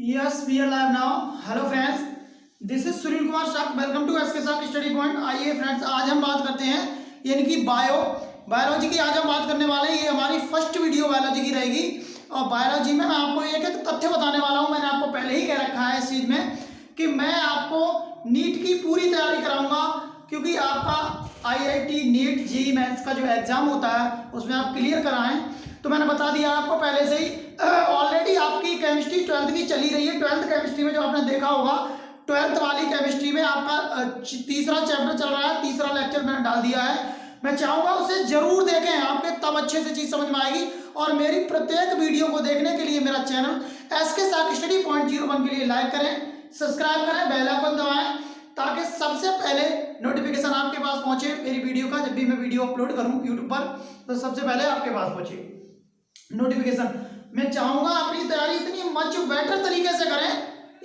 Yes, we are live now. Hello friends, this is Sunil Kumar शाक. Welcome to SK शाक study point. आइए friends, आज हम बात करते हैं यानी कि बायोलॉजी की. आज हम बात करने वाले हैं, ये हमारी फर्स्ट वीडियो बायोलॉजी की रहेगी. और बायोलॉजी में मैं आपको एक एक तथ्य बताने वाला हूँ. मैंने आपको पहले ही कह रखा है इस चीज़ में कि मैं आपको नीट की पूरी तैयारी कराऊंगा, क्योंकि आपका IIT नीट जेईई मेंस का जो एग्ज़ाम होता है उसमें आप क्लियर कराएं. तो मैंने बता दिया आपको पहले से ही. ऑलरेडी आपकी केमिस्ट्री 12th की चली रही है. 12th केमिस्ट्री में जो आपने देखा होगा, 12th वाली केमिस्ट्री में आपका तीसरा चैप्टर चल रहा है. तीसरा लेक्चर मैंने डाल दिया है. मैं चाहूँगा उसे जरूर देखें, आपके तब अच्छे से चीज़ समझ में आएगी. और मेरी प्रत्येक वीडियो को देखने के लिए मेरा चैनल एसके शाक स्टडी पॉइंट 01 के लिए लाइक करें, सब्सक्राइब करें, बेल आइकन दबाएं, ताकि सबसे पहले नोटिफिकेशन आपके पास पहुंचे मेरी वीडियो का. जब भी मैं वीडियो अपलोड करूं यूट्यूब पर तो सबसे पहले आपके पास पहुंचे नोटिफिकेशन. मैं चाहूंगा अपनी तैयारी इतनी मच बेटर तरीके से करें.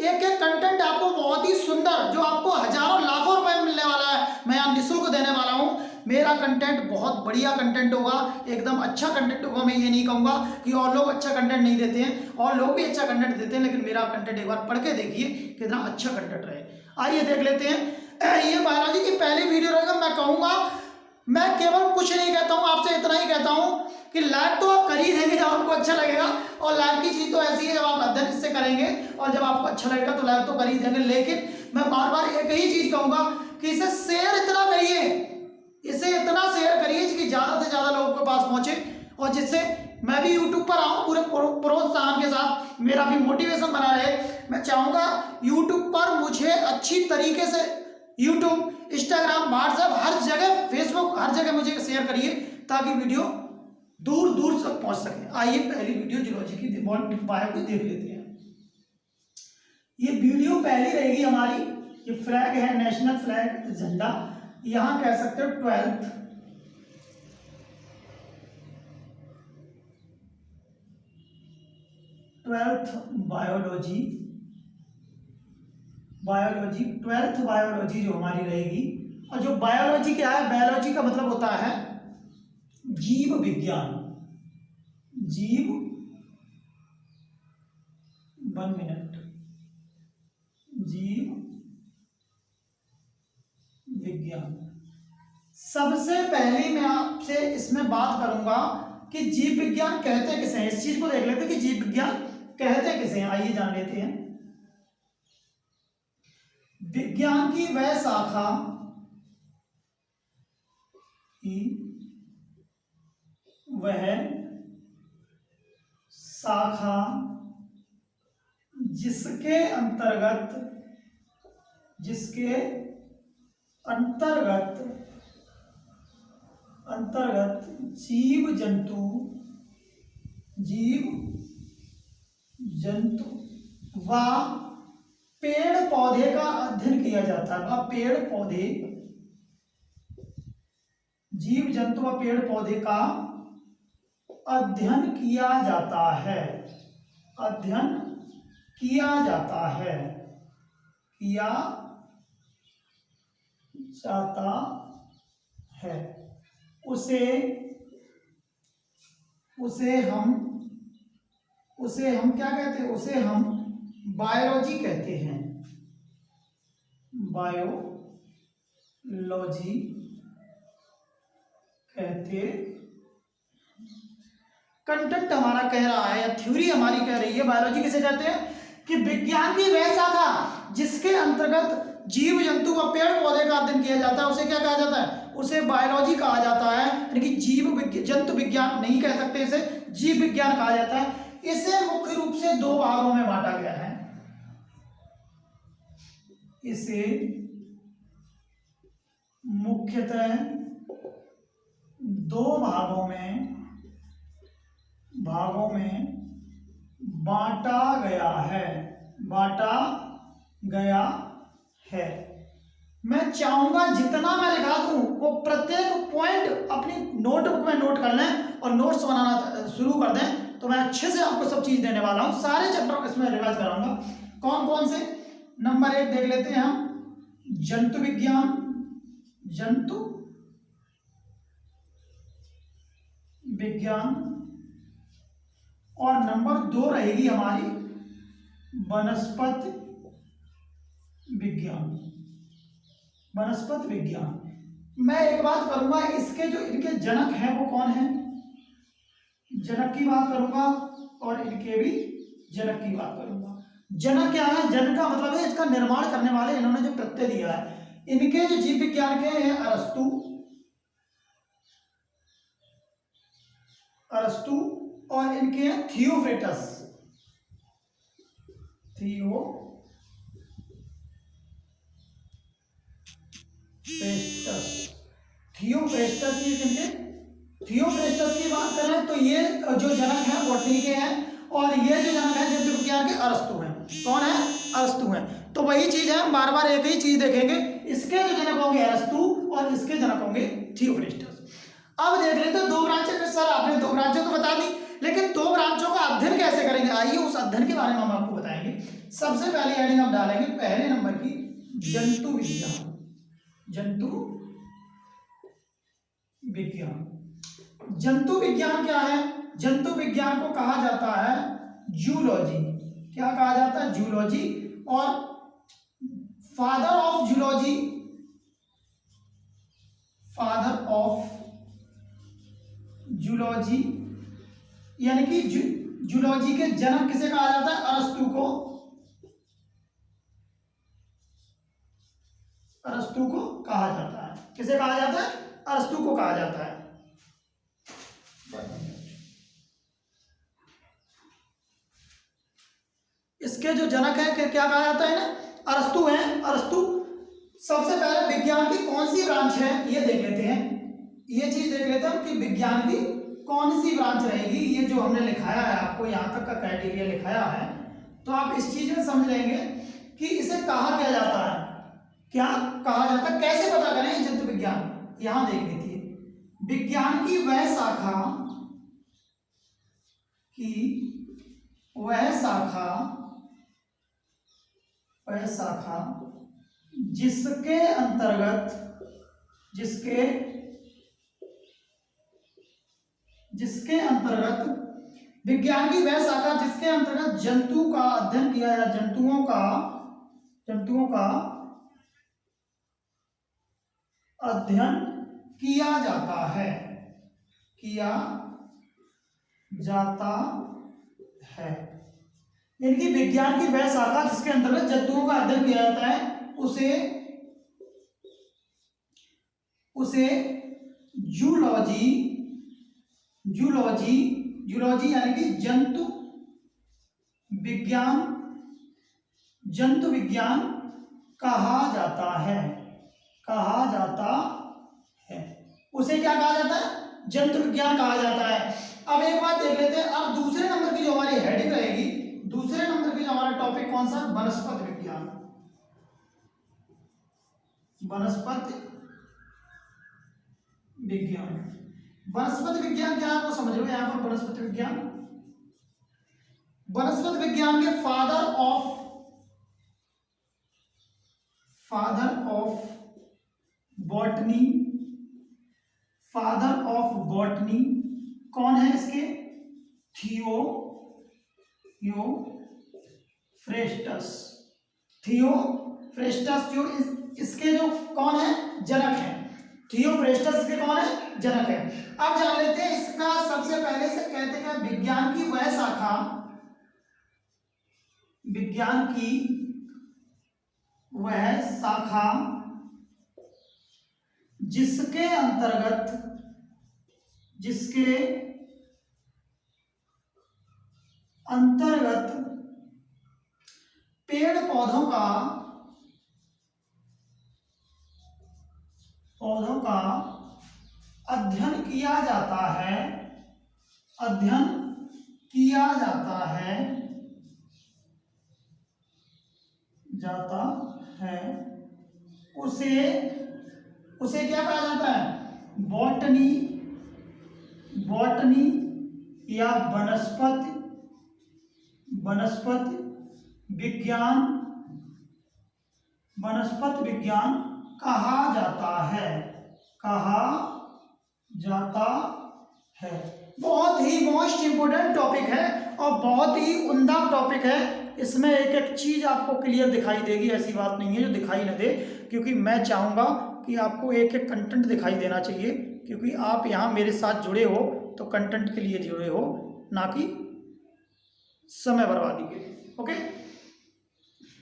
एक एक कंटेंट आपको बहुत ही सुंदर, जो आपको हजारों लाखों रुपए में मिलने वाला है, मैं यहाँ निःशुल्क देने वाला हूँ. मेरा कंटेंट बहुत बढ़िया कंटेंट होगा, एकदम अच्छा कंटेंट होगा. मैं ये नहीं कहूँगा कि और लोग अच्छा कंटेंट नहीं देते हैं, और लोग भी अच्छा कंटेंट देते हैं, लेकिन मेरा कंटेंट एक बार पढ़ के देखिए कितना अच्छा कंटेंट रहे. आइए देख लेते हैं. ये बायोलॉजी की पहली वीडियो रहेगा. मैं कहूँगा, मैं केवल कुछ नहीं कहता हूँ, आपसे इतना ही कहता हूँ कि लाइक तो आप कर ही देंगे जब आपको अच्छा लगेगा. और लाइक की चीज़ तो ऐसी है, जब आप अध्ययन इससे करेंगे और जब आपको अच्छा लगेगा तो लाइक तो कर ही देंगे. लेकिन मैं बार बार एक ही चीज़ कहूँगा कि इसे शेयर इतना करिए, इसे इतना शेयर करिए कि ज़्यादा से ज़्यादा लोगों के पास पहुँचे, और जिससे मैं भी यूट्यूब पर आऊँ पूरे प्रोत्साहन के साथ, मेरा भी मोटिवेशन बना रहे. मैं चाहूँगा यूट्यूब पर मुझे अच्छी तरीके से, यूट्यूब, इंस्टाग्राम, व्हाट्सएप, हर जगह, फेसबुक, हर जगह मुझे शेयर करिए ताकि वीडियो दूर दूर तक पहुंच सके. आइए पहली वीडियो जियोलॉजी की बायो की देख लेते हैं. ये वीडियो पहली रहेगी हमारी. ये फ्लैग है, नेशनल फ्लैग, झंडा. यहां कह सकते हो 12th बायोलॉजी 12th बायोलॉजी जो हमारी रहेगी. और जो बायोलॉजी क्या है, बायोलॉजी का मतलब होता है जीव विज्ञान. जीव, 1 मिनट, जीव विज्ञान. सबसे पहले मैं आपसे इसमें बात करूंगा कि जीव विज्ञान कहते किसे हैं. इस चीज को देख लेते हैं कि जीव विज्ञान कहते किसे हैं. आइए जान लेते हैं. विज्ञान की वह शाखा जिसके अंतर्गत जीव जंतु व पेड़ पौधे का अध्ययन किया जाता है. पेड़ पौधे, जीव जंतु व पेड़ पौधे का अध्ययन किया जाता है. अध्ययन किया जाता है, किया जाता है. उसे हम क्या कहते हैं? उसे हम बायोलॉजी कहते हैं. बायोलॉजी कहते. कंटेंट हमारा कह रहा है, या थ्योरी हमारी कह रही है, बायोलॉजी किसे कहते हैं कि विज्ञान की वह शाखा जिसके अंतर्गत जीव जंतु व पेड़ पौधे का अध्ययन किया जाता है, उसे क्या कहा जाता है? उसे बायोलॉजी कहा जाता है. यानी कि जंतु विज्ञान नहीं कह सकते, इसे जीव विज्ञान कहा जाता है. इसे मुख्य रूप से 2 भागों में बांटा गया है. इसे मुख्यतः 2 भागों में बांटा गया है. मैं चाहूंगा जितना मैं लिखा दूं वो प्रत्येक पॉइंट अपनी नोटबुक में नोट कर लें और नोट्स बनाना शुरू कर दें, तो मैं अच्छे से आपको सब चीज देने वाला हूं. सारे चैप्टर इसमें रिवाइज कराऊंगा. कौन कौन से? नंबर 1 देख लेते हैं हम, जंतु विज्ञान, और नंबर 2 रहेगी हमारी वनस्पति विज्ञान। वनस्पति विज्ञान। मैं एक बात करूंगा, इसके जो इनके जनक हैं वो कौन है, जनक की बात करूंगा और इनके भी जनक की बात करूंगा। जनक क्या है, जनक का मतलब है इसका निर्माण करने वाले, इन्होंने जो प्रत्यय दिया है। इनके जो जीव विज्ञान के हैं अरस्तु, अरस्तु, और इनके हैं थियोफ्रेस्टस, थियोफ्रेस्टस ये किनके, थियोफ्रेस्टस की बात करें तो ये जो जनक है बॉटनी के हैं, और ये जो जनक है जंतु विज्ञान के अरस्तु हैं। कौन है, अरस्तु हैं। तो वही चीज है, हम बार बार एक ही चीज देखेंगे, इसके जो जनक होंगे अरस्तु और इसके जनक होंगे थियोफ्रेस्टस। अब देख लेते हैं दो ब्रांचें। सर आपने दो ब्रांचें तो बता दी, लेकिन दो ब्रांचों का अध्ययन कैसे करेंगे, आइए उस अध्ययन के बारे में हम आपको बताएंगे। सबसे पहले हेडिंग हम डालेंगे पहले नंबर की जंतु विज्ञान। जंतु विज्ञान। जंतु विज्ञान क्या है, जंतु विज्ञान को कहा जाता है जूलॉजी। क्या कहा जाता है, जूलॉजी। और father of zoology, father of zoology, यानी कि जूलॉजी के जनक किसे कहा जाता है, अरस्तु को, अरस्तु को कहा जाता है। किसे कहा जाता है, अरस्तु को कहा जाता है। इसके जो जनक है क्या कहा जाता है ना, अरस्तु हैं। अरस्तु सबसे पहले विज्ञान की कौन सी ब्रांच है ये देख लेते हैं, ये चीज देख लेते हैं कि विज्ञान की कौन सी ब्रांच रहेगी। ये जो हमने लिखाया है, आपको यहां तक का क्राइटेरिया लिखाया है, तो आप इस चीज में समझ लेंगे कि इसे कहा क्या जाता है, क्या कहा जाता है, कैसे पता करें जंतु विज्ञान। यहां देख लीजिए, विज्ञान की वह शाखा, वह शाखा जिसके अंतर्गत विज्ञान की वह शाखा जिसके अंतर्गत जंतु का अध्ययन किया या जंतुओं का अध्ययन किया जाता है, यानी कि विज्ञान की वह शाखा जिसके अंतर्गत जंतुओं का अध्ययन किया जाता है उसे जूलॉजी यानी कि जंतु विज्ञान कहा जाता है। उसे क्या कहा जाता है, जंतु विज्ञान कहा जाता है। अब एक बात देख लेते हैं, अब दूसरे नंबर की जो हमारी हेडिंग रहेगी, दूसरे नंबर की जो हमारा टॉपिक कौन सा, वनस्पति विज्ञान। वनस्पति विज्ञान क्या है वो समझ लो। यहां पर वनस्पति विज्ञान के फादर बॉटनी कौन है इसके, थियोफ्रेस्टस जो इसके जो कौन है, जनक है। थियोफ्रेस्टस के कौन है, जनक है। अब जान लेते हैं इसका, सबसे पहले से कहते हैं विज्ञान की वह शाखा जिसके अंतर्गत पेड़ पौधों का अध्ययन किया जाता है उसे क्या कहा जाता है, बॉटनी या वनस्पति विज्ञान कहा जाता है। बहुत ही मोस्ट इंपोर्टेंट टॉपिक है और बहुत ही उम्दा टॉपिक है। इसमें एक एक चीज़ आपको क्लियर दिखाई देगी, ऐसी बात नहीं है जो दिखाई न दे, क्योंकि मैं चाहूँगा कि आपको एक एक कंटेंट दिखाई देना चाहिए, क्योंकि आप यहाँ मेरे साथ जुड़े हो तो कंटेंट के लिए जुड़े हो, ना कि समय बर्बादी के लिए। ओके,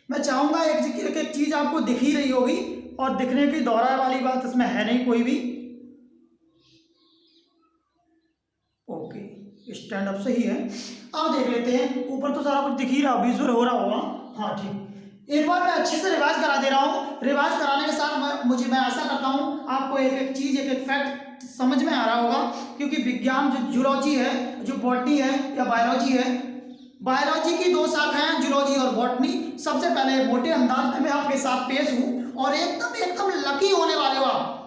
मैं चाहूँगा एक एक चीज़ आपको दिख ही रही होगी, और दिखने की दोहराए वाली बात इसमें है नहीं कोई भी। ओके, स्टैंड अप सही है। अब देख लेते हैं, ऊपर तो सारा कुछ दिख ही रहा, विजुअल हो रहा होगा। हाँ ठीक, एक बार मैं अच्छे से रिवाइज करा दे रहा हूँ। रिवाइज कराने के साथ मैं आशा करता हूँ आपको एक एक चीज़, एक एक फैक्ट समझ में आ रहा होगा, क्योंकि विज्ञान जो जूलॉजी है, जो बॉटनी है या बायोलॉजी है, बायोलॉजी की दो शाखाएं हैं, जूलॉजी और बॉटनी। सबसे पहले मोटे अंदाज में मैं आपके साथ पेश हूँ, और एकदम लकी होने वाले हो आप,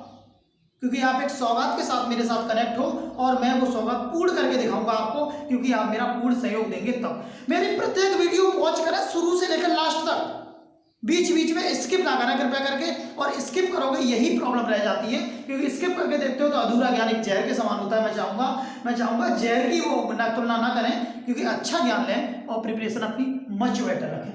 क्योंकि आप एक सौगात के साथ मेरे साथ कनेक्ट हो, और मैं वो सौगात पूर्ण करके दिखाऊंगा आपको, क्योंकि आप मेरा पूर्ण सहयोग देंगे तब। मेरी प्रत्येक वीडियो वॉच करें शुरू से लेकर लास्ट तक, बीच बीच में स्किप ना करें कृपया करके, और स्किप करोगे यही प्रॉब्लम रह जाती है, क्योंकि स्किप करके देखते हो तो अधूरा ज्ञान एक जहर के समान होता है। मैं चाहूँगा जहर की वो तुलना ना करें, क्योंकि अच्छा ज्ञान लें और प्रिपरेशन अपनी मच बेटर रखें।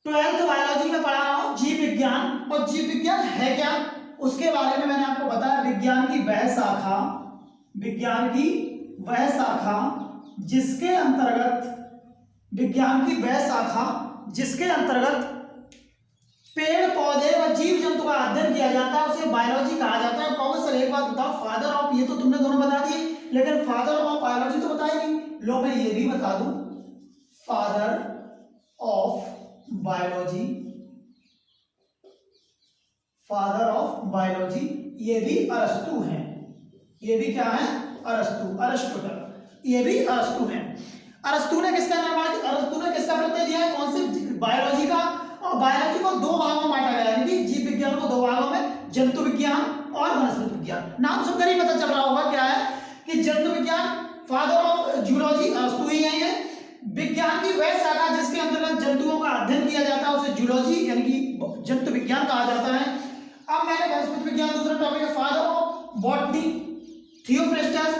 12th बायोलॉजी में पढ़ा रहा हूँ जीव विज्ञान, और जीव विज्ञान है क्या उसके बारे में मैंने आपको बताया। विज्ञान की वह शाखा जिसके अंतर्गत पेड़ पौधे व जीव जंतु का अध्ययन किया जाता है, उसे बायोलॉजी कहा जाता है। कहोगे सर एक बात बताओ, फादर ऑफ, ये तो तुमने दोनों बता दिए, लेकिन फादर ऑफ बायोलॉजी तो बताई नहीं। लो मैं ये भी बता दूं, फादर ऑफ बायोलॉजी ये भी अरस्तु हैं। ये भी क्या है? अरस्तु, ये भी अरस्तु हैं। अरस्तु ने किसका प्रत्यय दिया है? कौन से? बायोलॉजी का। और बायोलॉजी को दो भागों में बांटा गया है, यानी जीव विज्ञान को दो भागों में, जंतु विज्ञान और वनस्पति विज्ञान। नाम सुनकर ही पता चल रहा होगा क्या है कि जंतु विज्ञान, फादर ऑफ जूलॉजी अरस्तु ही है। विज्ञान की वह शाखा जिसके अंतर्गत जंतुओं का अध्ययन किया जाता है उसे जूलॉजी यानी कि जंतु विज्ञान कहा जाता है। अब मैंने वनस्पति विज्ञान दूसरा टॉपिक है, फादर ऑफ बॉटनी थियोफ्रेस्टस।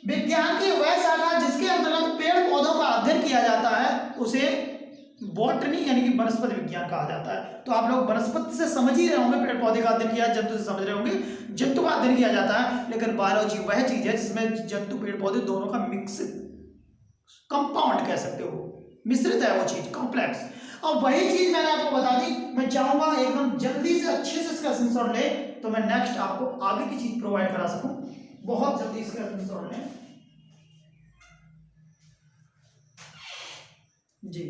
विज्ञान की वह शाखा जिसके अंतर्गत पेड़ पौधों का अध्ययन किया जाता है उसे बॉटनी यानी कि वनस्पति विज्ञान कहा जाता है। तो आप लोग वनस्पति से समझ ही रहे होंगे, पेड़ पौधे का अध्ययन किया, जंतु से समझ रहे होंगे जंतु का अध्ययन किया जाता है। लेकिन बायोलॉजी वह चीज है जिसमें जंतु पेड़ पौधे दोनों का मिक्स, कंपाउंड कह सकते हो, मिश्रित है वो चीज, कॉम्प्लेक्स। और वही चीज मैंने आपको बता दी। मैं चाहूंगा एकदम जल्दी से अच्छे से इसका स्क्रीनशॉट ले, तो मैं नेक्स्ट आपको आगे की चीज प्रोवाइड करा सकूं। बहुत जल्दी इसका स्क्रीनशॉट लें जी।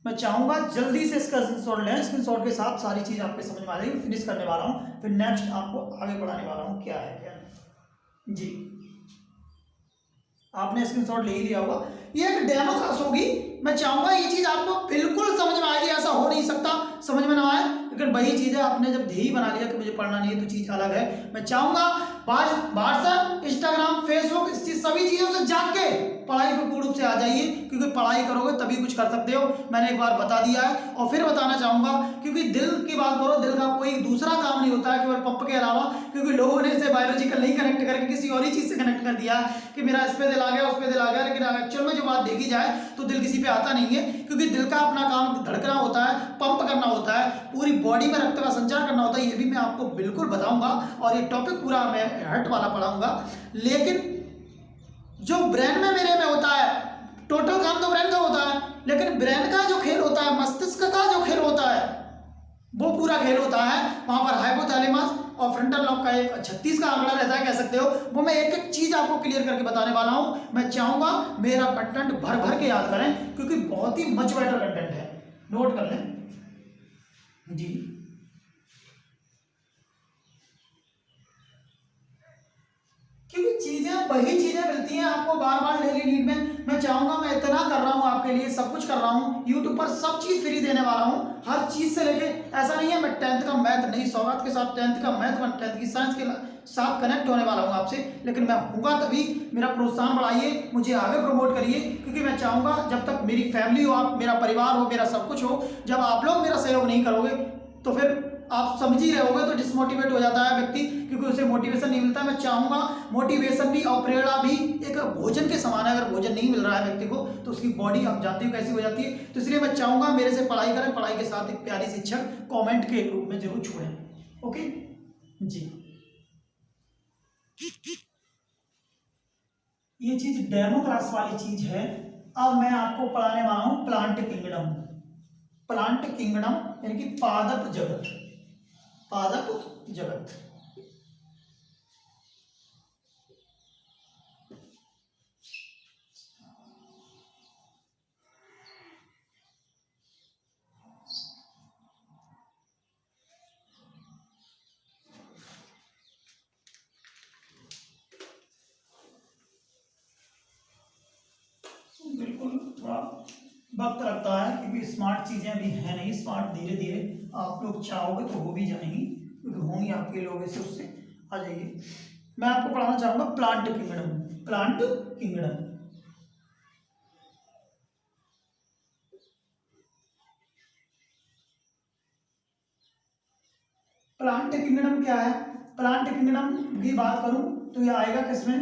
मैं चाहूंगा जल्दी से इसका स्क्रीनशॉट लें, स्क्रीनशॉट के साथ सारी चीज आपके समझ में आ जाएगी। फिनिश करने वाला हूं, फिर नेक्स्ट आपको आगे बढ़ाने वाला हूं क्या है क्या जी। आपने स्क्रीनशॉट ले ही लिया होगा। ये एक डेमो क्लास होगी। मैं चाहूंगा ये चीज आपको बिल्कुल समझ में आएगी, ऐसा हो नहीं सकता समझ में ना आए, लेकिन वही चीज है आपने जब ध्येय बना लिया कि मुझे पढ़ना नहीं है तो चीज अलग है। मैं चाहूंगा व्हाट्सएप, इंस्टाग्राम, फेसबुक, इस चीज सभी चीजों से जाग के पढ़ाई पे पूर्ण रूप से आ जाइए, क्योंकि पढ़ाई करोगे तभी कुछ कर सकते हो। मैंने एक बार बता दिया है और फिर बताना चाहूंगा, क्योंकि दिल की बात करो, दिल का कोई दूसरा काम नहीं होता है केवल पंप के अलावा। क्योंकि लोगों ने इसे बायोलॉजिकल नहीं कनेक्ट करके किसी और ही चीज से कनेक्ट कर दिया कि मेरा इस पे दिल आ गया, उस पे दिल आ गया, लेकिन एक्चुअल में जो बात देखी जाए तो दिल किसी पे आता नहीं है, क्योंकि दिल का अपना काम धड़कना होता है, पंप करना होता है, पूरी बॉडी में रक्त का संचार करना होता है। ये भी मैं आपको बिल्कुल बताऊंगा, और ये टॉपिक पूरा मैं हट वाला पढ़ाऊंगा। लेकिन जो ब्रेन में मेरे में होता है, टोटल काम तो ब्रेन का होता है, लेकिन ब्रेन का जो खेल होता है, मस्तिष्क का जो खेल होता है, वो पूरा खेल होता है। वहां पर हाइपोथैलेमस और फ्रंटल लॉब का एक 36 का आंकड़ा रहता है, कह सकते हो। वो मैं एक एक चीज आपको क्लियर करके बताने वाला हूं। मैं चाहूंगा मेरा कंटेंट भर भर के याद करें, क्योंकि बहुत ही मच बेटर कंटेंट है। नोट कर लें जी। क्योंकि चीजें वही चीजें मिलती हैं आपको बार बार डेली नीड में। मैं चाहूंगा, मैं इतना कर रहा हूं आपके लिए, सब कुछ कर रहा हूं, यूट्यूब पर सब चीज फ्री देने वाला हूं, हर चीज से लेके। ऐसा नहीं है मैं 10th का मैथ नहीं, सौगात के साथ 10th का मैथ, 10th की साइंस के साथ कनेक्ट होने वाला हूं आपसे, लेकिन मैं होऊंगा तभी। मेरा प्रोत्साहन बढ़ाइए, मुझे आगे प्रमोट करिए, क्योंकि मैं चाहूंगा जब तक मेरी फैमिली हो, आप मेरा परिवार हो, मेरा सब कुछ हो, जब आप लोग मेरा सहयोग नहीं करोगे तो फिर आप समझ ही रहे होगे, तो डिसमोटिवेट हो जाता है व्यक्ति, क्योंकि उसे मोटिवेशन नहीं मिलता। मैं चाहूँगा मोटिवेशन भी और प्रेरणा भी एक भोजन के समान है। अगर भोजन नहीं मिल रहा है व्यक्ति को तो उसकी बॉडी आप जानते हो कैसी हो जाती है। तो इसलिए मैं चाहूँगा मेरे से पढ़ाई करें, पढ़ाई के साथ एक प्यारी सी छक कॉमेंट के रूप में जरूर छोड़ें। ओके जी, ये चीज डेमो क्लास वाली चीज है। अब मैं आपको पढ़ाने वाला हूं प्लांट किंगडम। प्लांट किंगडम यानी कि पादप जगत, पादप जगत। बिल्कुल थोड़ा वक्त लगता है क्योंकि स्मार्ट चीजें अभी है नहीं, स्मार्ट धीरे धीरे आप लोग चाहोगे तो हो भी जाएंगी, क्योंकि होंगी आपके लोग से, उससे आ जाइए। मैं आपको पढ़ाना चाहूंगा plant kingdom. Plant kingdom, plant kingdom क्या है? प्लांट किंगडम की बात करूं तो ये आएगा किसमें?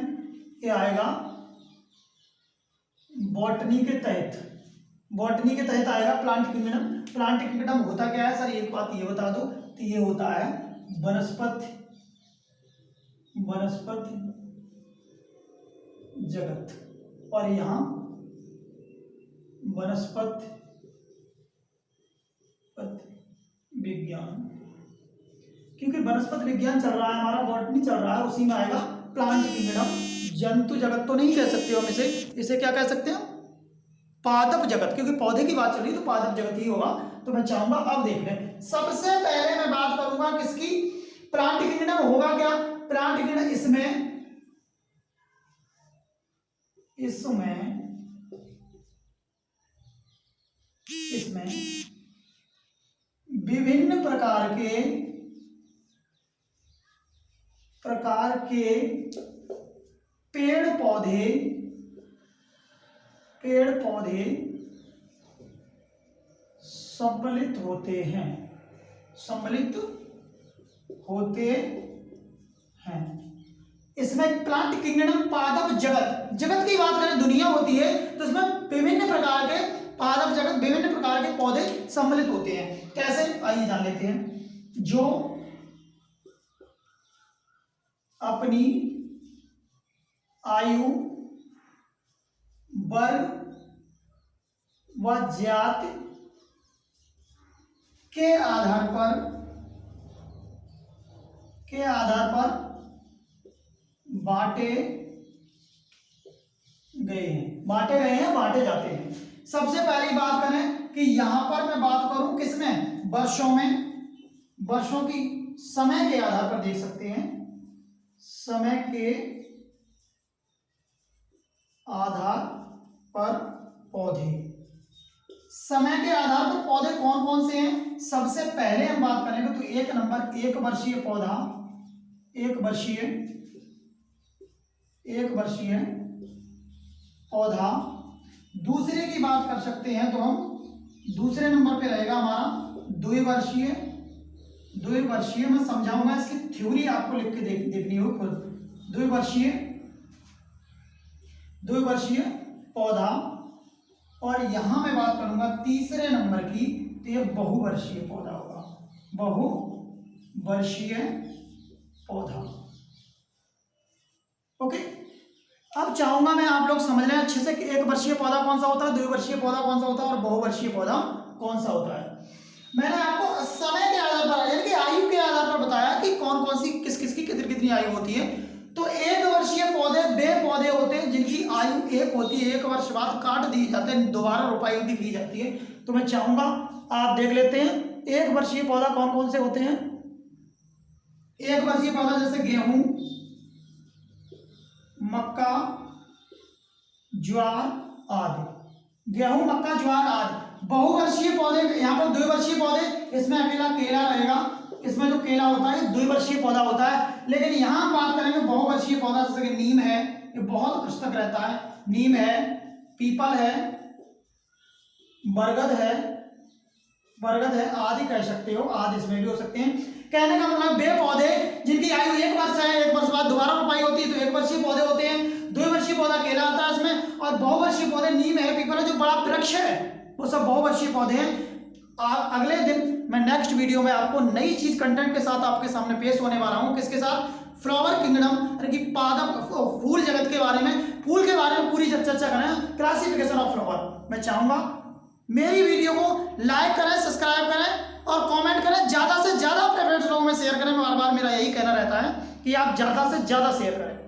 ये आएगा बॉटनी के तहत। बॉटनी के तहत आएगा प्लांट किंगडम। प्लांट किंगडम होता क्या है सर, एक बात ये बता दो, तो ये होता है वनस्पति, वनस्पति जगत। और यहां वनस्पति विज्ञान, क्योंकि वनस्पति विज्ञान चल रहा है हमारा, बॉटनी चल रहा है, उसी में आएगा प्लांट किंगडम। जंतु जगत तो नहीं कह सकते हम इसे, इसे क्या कह सकते हैं? पादप जगत, क्योंकि पौधे की बात चल रही है तो पादप जगत ही होगा। तो मैं चाहूंगा अब देख लें। सबसे पहले मैं बात करूंगा किसकी? प्लांट किंगडम होगा क्या? प्लांट किंगडम इसमें विभिन्न प्रकार के पेड़ पौधे सम्मिलित होते हैं, सम्मिलित होते हैं। इसमें प्लांट किंगडम पादप जगत, जगत की बात करें दुनिया होती है, तो इसमें विभिन्न प्रकार के पादप जगत, विभिन्न प्रकार के पौधे सम्मिलित होते हैं। कैसे, आइए जान लेते हैं। जो अपनी आयु, वर्ग व जाति के आधार पर बांटे बांटे जाते हैं। सबसे पहली बात करें कि यहां पर मैं बात करूं किसमें? वर्षों में, वर्षों की समय के आधार पर देख सकते हैं, समय के आधार पर पौधे, समय के आधार पर पौधे कौन कौन से हैं? सबसे पहले हम बात करेंगे तो एक नंबर एक वर्षीय पौधा, एक वर्षीय पौधा। दूसरे की बात कर सकते हैं तो हम दूसरे नंबर पे रहेगा हमारा द्विवर्षीय। द्विवर्षीय मैं समझाऊंगा, इसकी थ्योरी आपको लिख के देखनी हो खुद। द्विवर्षीय पौधा। और यहां मैं बात करूंगा तीसरे नंबर की, तो ये बहुवर्षीय पौधा होगा, बहुवर्षीय पौधा। ओके, अब चाहूंगा मैं आप लोग समझ लें अच्छे से कि एक वर्षीय पौधा कौन सा होता है, द्विवर्षीय पौधा कौन सा होता है और बहुवर्षीय पौधा कौन सा होता है। मैंने आपको समय के आधार पर यानी कि आयु के आधार पर बताया कि कौन कौन सी किस किस की कितनी कितनी आयु होती है। तो एक वर्षीय पौधे वे पौधे होते हैं जिनकी आयु एक होती है, एक वर्ष बाद काट दिए जाते हैं, दोबारा रोपाई उनकी की जाती है। तो मैं चाहूंगा आप देख लेते हैं एक वर्षीय पौधा कौन कौन से होते हैं। एक वर्षीय पौधा जैसे गेहूं, मक्का, ज्वार आदि। गेहूं, मक्का, ज्वार आदि। बहुवर्षीय पौधे, यहाँ पर द्विवर्षीय पौधे, इसमें अकेला केला रहेगा, इसमें जो केला होता है द्विवर्षीय पौधा होता है। लेकिन यहां हम बात करेंगे बहुवर्षीय पौधा, जैसे कि नीम है, ये बहुत वर्ष तक रहता है, नीम है, पीपल है, बरगद है, बरगद है, आदि कह सकते हो, आदि इसमें भी हो सकते हैं। कहने का मतलब वे पौधे जिनकी आयु 1 वर्ष है, 1 वर्ष बाद दोबारा रोपाई होती है, तो 1 वर्षीय पौधे होते हैं। 2 वर्षीय पौधा केला आता है इसमें, और बहुवर्षीय पौधे नीम है, पीपल है, जो बड़ा वृक्ष है, वो सब बहुवर्षीय पौधे हैं। अगले दिन मैं नेक्स्ट वीडियो में आपको नई चीज कंटेंट के साथ आपके सामने पेश होने वाला हूँ। किसके साथ? फ्लावर किंगडम यानी कि पादप फूल जगत के बारे में, फूल के बारे में पूरी चर्चा करें, क्लासिफिकेशन ऑफ फ्लावर। मैं चाहूंगा मेरी वीडियो को लाइक करें, सब्सक्राइब करें और कमेंट करें, ज्यादा से ज्यादा अपने फ्रेंड्स लोगों में शेयर करें। बार बार मेरा यही कहना रहता है कि आप ज्यादा से ज्यादा शेयर करें।